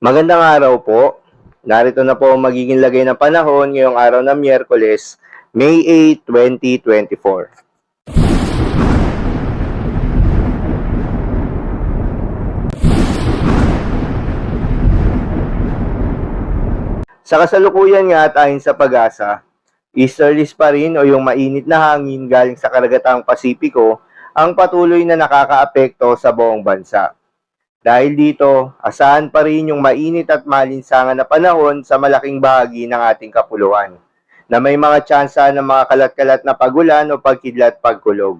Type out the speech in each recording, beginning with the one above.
Magandang araw po. Narito na po ang magiging lagay ng panahon ngayong araw ng Miyerkules, May 8, 2024. Sa kasalukuyan nga at ayon sa pag-asa, easterlies pa rin o yung mainit na hangin galing sa karagatang Pasipiko ang patuloy na nakakaapekto sa buong bansa. Dahil dito, asahan pa rin yung mainit at malinsangan na panahon sa malaking bahagi ng ating kapuluan, na may mga tsansa ng mga kalat-kalat na pagulan o pagkidlat-pagkulog.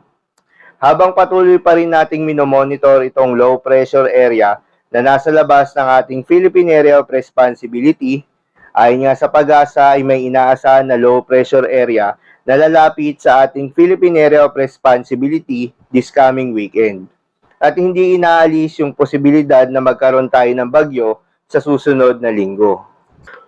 Habang patuloy pa rin nating minomonitor itong low pressure area na nasa labas ng ating Philippine Area of Responsibility, ayon nga sa pag-asa ay may inaasahan na low pressure area na lalapit sa ating Philippine Area of Responsibility this coming weekend. At hindi inaalis yung posibilidad na magkaroon tayo ng bagyo sa susunod na linggo.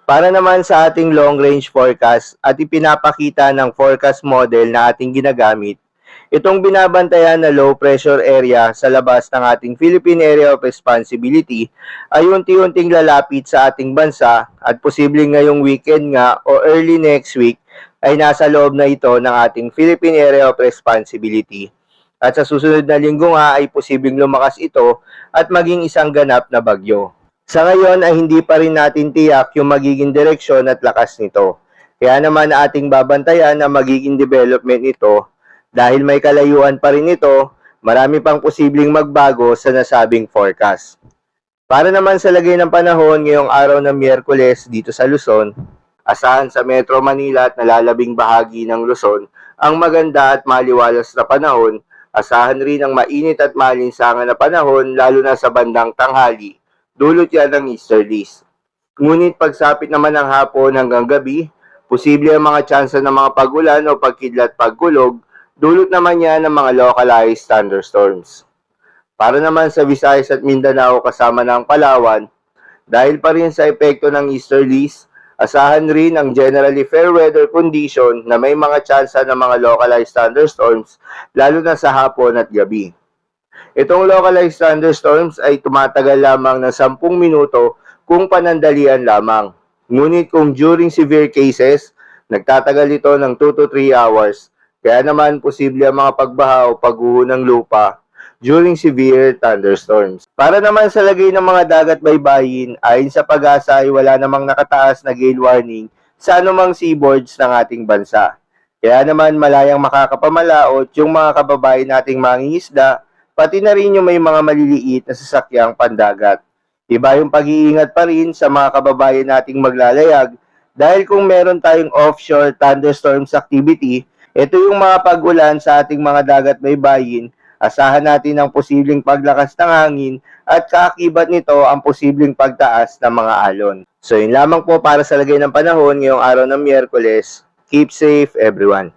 Para naman sa ating long-range forecast at ipinapakita ng forecast model na ating ginagamit, itong binabantayan na low pressure area sa labas ng ating Philippine Area of Responsibility ay unti-unting lalapit sa ating bansa at posibleng ngayong weekend nga o early next week ay nasa loob na ito ng ating Philippine Area of Responsibility. At sa susunod na linggo nga ay posibleng lumakas ito at maging isang ganap na bagyo. Sa ngayon ay hindi pa rin natin tiyak yung magiging direksyon at lakas nito. Kaya naman ating babantayan na magiging development nito dahil may kalayuan pa rin ito, marami pang posibleng magbago sa nasabing forecast. Para naman sa lagay ng panahon ngayong araw ng Miyerkules dito sa Luzon, asahan sa Metro Manila at nalalabing bahagi ng Luzon ang maganda at maliwalas na panahon. Asahan rin ang mainit at malinsangan na panahon lalo na sa bandang tanghali, dulot yan ng easterlies. Ngunit pagsapit naman ng hapon hanggang gabi, posible ang mga tsansa ng mga pagulan o pagkidlat-pagkulog, dulot naman yan ng mga localized thunderstorms. Para naman sa Visayas at Mindanao kasama ng Palawan, dahil pa rin sa epekto ng easterlies, asahan rin ang generally fair weather condition na may mga tsansa ng mga localized thunderstorms lalo na sa hapon at gabi. Itong localized thunderstorms ay tumatagal lamang ng 10 minuto kung panandalian lamang. Ngunit kung during severe cases, nagtatagal ito ng 2 to 3 hours. Kaya naman posible ang mga pagbaha o pagguho ng lupa during severe thunderstorms. Para naman sa lagay ng mga dagat baybayin, ayon sa pag-asa ay wala namang nakataas na gale warning sa anumang seaboards ng ating bansa. Kaya naman malayang makakapamalaot yung mga kababayan nating mangingisda, pati na rin yung may mga maliliit na sasakyang pandagat. Iba yung pag-iingat pa rin sa mga kababayan nating maglalayag dahil kung meron tayong offshore thunderstorms activity, ito yung mga pag-ulan sa ating mga dagat baybayin. Asahan natin ang posibleng paglakas ng hangin at kaakibat nito ang posibleng pagtaas ng mga alon. So yun lamang po para sa lagay ng panahon ngayong araw ng Miyerkules. Keep safe everyone.